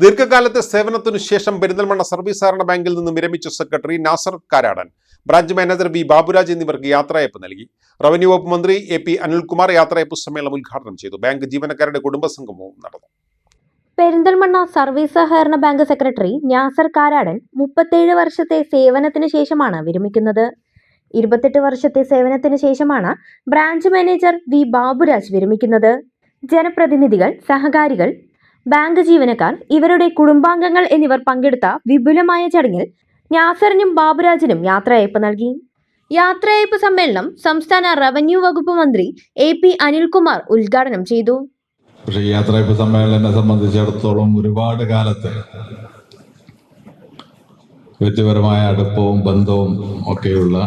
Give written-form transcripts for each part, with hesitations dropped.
ദീർഘകാലത്തെ സേവനത്തിനു ശേഷം പെരിന്തൽമണ്ണ സർവീസ് സഹകരണ ബാങ്കിൽ നിന്ന് വിരമിച്ച secretary Nasar Karadan, branch manager V Baburaj എന്നിവർക്ക് യാത്രയയപ്പ് നൽകി. റവന്യൂ വകുപ്പ് മന്ത്രി AP അനിൽകുമാർ യാത്രയയപ്പ് സമ്മേളനം ഉദ്ഘാടനം ചെയ്തു. ബാങ്ക് ജീവനക്കാരുടെ കുടുംബസംഗമവും നടന്നു. പെരിന്തൽമണ്ണ സർവീസ് സഹകരണ ബാങ്ക് സെക്രട്ടറി നാസർ കാരാടൻ 37 വർഷത്തെ സേവനത്തിന് ശേഷമാണ് വിരമിക്കുന്നത്. 28 വർഷത്തെ സേവനത്തിന് ശേഷമാണ് ബ്രാഞ്ച് മാനേജർ വി ബാബുരാജ് വിരമിക്കുന്നത്. ജനപ്രതിനിധികൾ, സഹകാരികൾ, ബാങ്ക് ജീവനക്കാർ, ഇവരുടെ കുടുംബാംഗങ്ങൾ എന്നിവർ പങ്കെടുത്ത വിപുലമായ ചടങ്ങിൽ നാസറിനും ബാബുരാജിനും യാത്രയയപ്പ് നൽകി. യാത്രയയപ്പ് സമ്മേളനം സംസ്ഥാന റവന്യൂ വകുപ്പ് മന്ത്രി AP അനിൽകുമാർ ഉദ്ഘാടനം ചെയ്തു. പക്ഷേ ഈ യാത്രയയപ്പ് സമ്മേളനം എന്നെ സംബന്ധിച്ചിടത്തോളം ഒരുപാട് കാലത്തെ വ്യക്തിപരമായ അടുപ്പവും ബന്ധവും ഒക്കെയുള്ള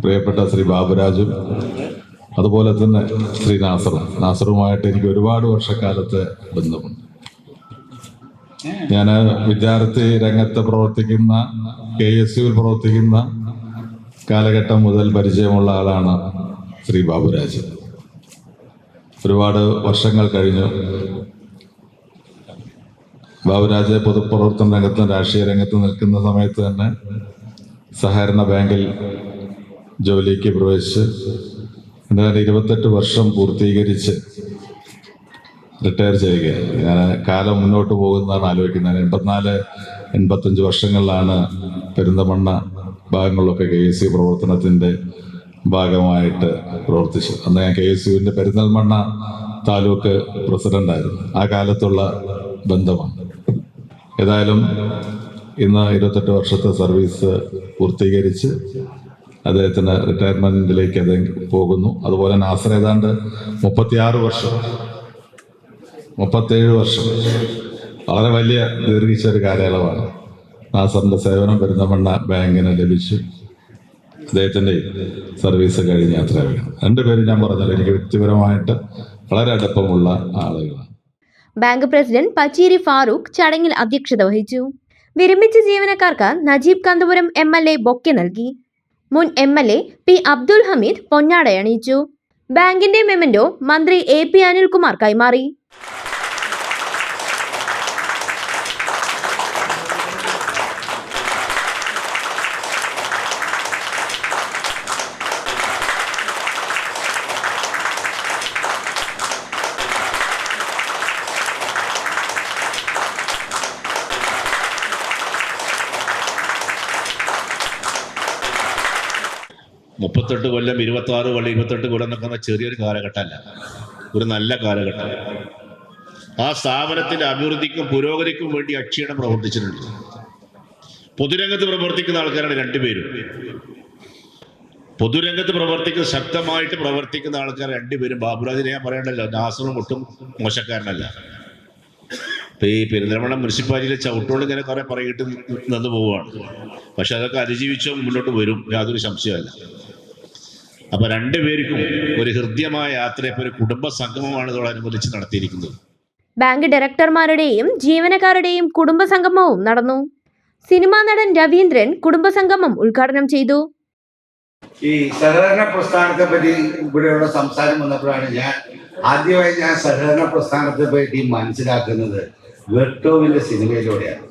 പ്രിയപ്പെട്ട ശ്രീ ബാബുരാജും അതുപോലെ തന്നെ ശ്രീ നാസറുമായിട്ട് എനിക്ക് ഒരുപാട് വർഷക്കാലത്തെ ബന്ധമുണ്ട്. ഞാൻ വിദ്യാർത്ഥി രംഗത്ത് പ്രവർത്തിക്കുന്ന KSUവിൽ പ്രവർത്തിക്കുന്ന കാലഘട്ടം മുതൽ പരിചയമുള്ള ആളാണ് ശ്രീ ബാബുരാജ്. ഒരുപാട് വർഷങ്ങൾ കഴിഞ്ഞു. ബാബുരാജ് പൊതുപ്രവർത്തന രംഗത്തും രാഷ്ട്രീയ രംഗത്തും നിൽക്കുന്ന സമയത്ത് തന്നെ സഹകരണ ബാങ്കിൽ ജോലിക്ക് പ്രവേശിച്ച് 28 വർഷം പൂർത്തീകരിച്ച് റിട്ടയർ ചെയ്യുകയാണ്. ഞാൻ കാലം മുന്നോട്ട് പോകുന്നതാണ് ആലോചിക്കുന്നത്. 84-85 വർഷങ്ങളിലാണ് പെരിന്തൽമണ്ണ ഭാഗങ്ങളിലൊക്കെ KSU പ്രവർത്തനത്തിൻ്റെ ഭാഗമായിട്ട് പ്രവർത്തിച്ചു. അന്ന് ഞാൻ KSUവിൻ്റെ പെരിന്തൽമണ്ണ താലൂക്ക് പ്രസിഡന്റായിരുന്നു. ആ കാലത്തുള്ള ബന്ധമാണ്. ഏതായാലും ഇന്ന് 28 വർഷത്തെ സർവീസ് പൂർത്തീകരിച്ച് അദ്ദേഹത്തിന് റിട്ടയർമെന്റിലേക്ക് അദ്ദേഹം പോകുന്നു. അതുപോലെ നാസർ ഏതാണ്ട് 37 വർഷം വളരെ വലിയ ദീർഘിച്ച ഒരു കാലയളവാണ്. നാസറിന്റെ സേവനം പെരിന്തൽമണ്ണ ബാങ്കിന് ലഭിച്ചു. അദ്ദേഹത്തിന്റെ സർവീസ് കഴിഞ്ഞ് യാത്ര ചെയ്യണം. രണ്ടുപേരും ഞാൻ പറഞ്ഞല്ലോ, എനിക്ക് വ്യക്തിപരമായിട്ട് വളരെ അടുപ്പമുള്ള ആളുകളാണ്. ബാങ്ക് പ്രസിഡന്റ് പച്ചേരി ഫാറൂഖ് ചടങ്ങിൽ അധ്യക്ഷത വഹിച്ചു. വിരമിച്ച ജീവനക്കാർക്ക് നജീബ് കാന്തപുരം MLA ബൊക്കെ നൽകി. മുൻ MLA P അബ്ദുൽ ഹമീദ് പൊന്നാടയണിയിച്ചു. ബാങ്കിന്റെ മെമന്റോ മന്ത്രി AP അനിൽകുമാർ കൈമാറി. മുപ്പത്തെട്ട് കൊല്ലം 26 കൊല്ലം 28 കൊല്ലം എന്നൊക്കെ ചെറിയൊരു കാലഘട്ടമല്ല, ഒരു നല്ല കാലഘട്ടം. ആ സ്ഥാപനത്തിന്റെ അഭിവൃദ്ധിക്കും പുരോഗതിക്കും വേണ്ടി അക്ഷീണം പ്രവർത്തിച്ചിട്ടുണ്ട്. പൊതുരംഗത്ത് പ്രവർത്തിക്കുന്ന ആൾക്കാരാണ് രണ്ടുപേരും. പൊതുരംഗത്ത് ശക്തമായിട്ട് പ്രവർത്തിക്കുന്ന ആൾക്കാർ രണ്ടുപേരും. ബാബുരാജിനെ ഞാൻ പറയണ്ടല്ലോ, നാസറും ഒട്ടും മോശക്കാരനല്ല. ഇപ്പൊ ഈ പെരിന്തൽമണ്ണ മുനിസിപ്പാലിറ്റിയിലെ ചവിട്ടോട് ഇങ്ങനെ കുറെ പറയിട്ട് നിന്ന് പോവുകയാണ്. പക്ഷെ അതൊക്കെ അതിജീവിച്ചോ മുന്നോട്ട് വരും, യാതൊരു സംശയമല്ല. അപ്പൊ രണ്ടുപേർക്കും ഒരു ഹൃദ്യമായ യാത്രയപ്പ്, ഒരു കുടുംബ സംഗമമാണ് ഇതോടനുബന്ധിച്ച് നടത്തിയിരിക്കുന്നത്. ബാങ്ക് ഡയറക്ടർമാരുടെയും ജീവനക്കാരുടെയും കുടുംബ സംഗമവും നടന്നു. സിനിമാ നടൻ രവീന്ദ്രൻ കുടുംബസംഗമം ഉദ്ഘാടനം ചെയ്തു. ഈ സഹകരണ പ്രസ്ഥാനത്തെ പറ്റി ഇവിടെയുള്ള സംസാരം വന്നപ്പോഴാണ് ആദ്യമായി ഞാൻ സഹകരണ പ്രസ്ഥാനത്തെ പറ്റി മനസ്സിലാക്കുന്നത് വെർട്ടോവിന്റെ സിനിമയിലൂടെയാണ്.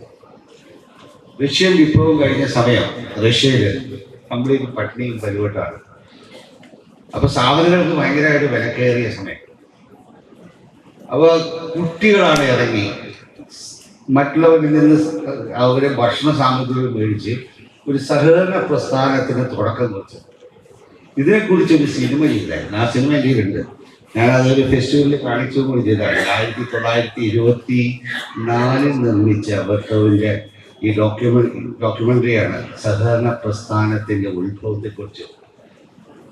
റഷ്യൻ വിപ്ലവം കഴിഞ്ഞ സമയം റഷ്യയില് കംപ്ലീറ്റ് പട്ടിണിയും പരിവട്ടാണ്. അപ്പൊ സാധനങ്ങൾക്ക് ഭയങ്കരമായിട്ട് വില കയറിയ സമയം. അപ്പൊ കുട്ടികളാണ് ഇറങ്ങി മറ്റുള്ളവരിൽ നിന്ന് അവരെ ഭക്ഷണ സാമഗ്രികൾ മേടിച്ച് ഒരു സഹകരണ പ്രസ്ഥാനത്തിന് തുടക്കം കുറിച്ചു. ഇതിനെക്കുറിച്ചൊരു സിനിമ ചെയ്തായിരുന്നു. ആ സിനിമ എൻ്റെ ഉണ്ട്. ഞാൻ അതൊരു ഫെസ്റ്റിവലിൽ കാണിച്ചു കൂടി ചെയ്തതാണ്. 1924 നിർമ്മിച്ച വെർട്ടോവിൻ്റെ ഈ ഡോക്യുമെൻ്ററിയാണ് സഹകരണ പ്രസ്ഥാനത്തിൻ്റെ ഉത്ഭവത്തെക്കുറിച്ച്.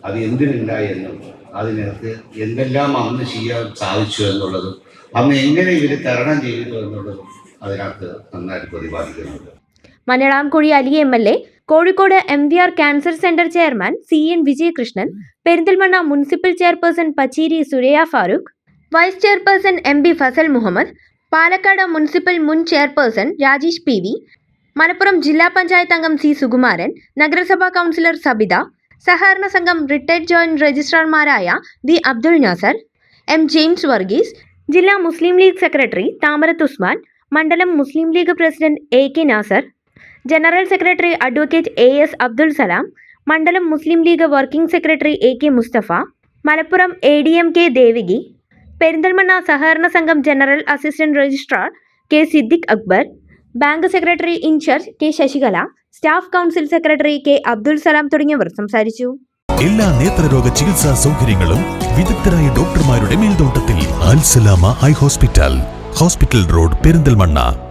അത് എന്തിനുണ്ടായി എന്നും അതിനകത്ത് എന്തെല്ലാം അന്ന് ചെയ്യാൻ സാധിച്ചു എന്നുള്ളതും അന്ന് എങ്ങനെ ഇവർ തരണം ചെയ്തു എന്നുള്ളതും അതിനകത്ത് നന്നായിട്ട് പ്രതിപാദിക്കുന്നുണ്ട്. Malayalamkuzhi Ali MLA, Kozhikode MVR cancer centre chairman CN Vijayakrishnan, Perinthalmanna municipal chairperson Pacheri Suraiya Farooq, vice chairperson MB Fazal Muhammad, Palakkad municipal മുൻ ചെയർപേഴ്സൺ രാജേഷ് PV, മലപ്പുറം ജില്ലാ പഞ്ചായത്ത് അംഗം C സുകുമാരൻ, നഗരസഭാ കൗൺസിലർ സബിത, സഹകരണ സംഘം റിട്ടയർഡ് ജോയിന്റ് രജിസ്ട്രാർമാരായ V Abdul Nasar, M James Varghese, ജില്ലാ മുസ്ലിം ലീഗ് സെക്രട്ടറി താമരത്ത് ഉസ്മാൻ, മണ്ഡലം Muslim League president AK Nasar, general secretary advocate AS Abdul Salam, മണ്ഡലം Muslim League working secretary AK Mustafa, Malappuram ADMK Deviki, Perinthalmanna സഹകരണ സംഘം general assistant registrar K Siddique Akbar, bank secretary incharge K Sasikala, staff council secretary K Abdul Salam തുടങ്ങിയവർ സംസാരിച്ചു. എല്ലാ നേത്രരോഗ ചികിത്സാ സൗകര്യങ്ങളും വിദഗ്ധരായ ഡോക്ടർമാരുടെ മേൽനോട്ടത്തിൽ. അൽ Salama eye hospital road, Perinthalmanna.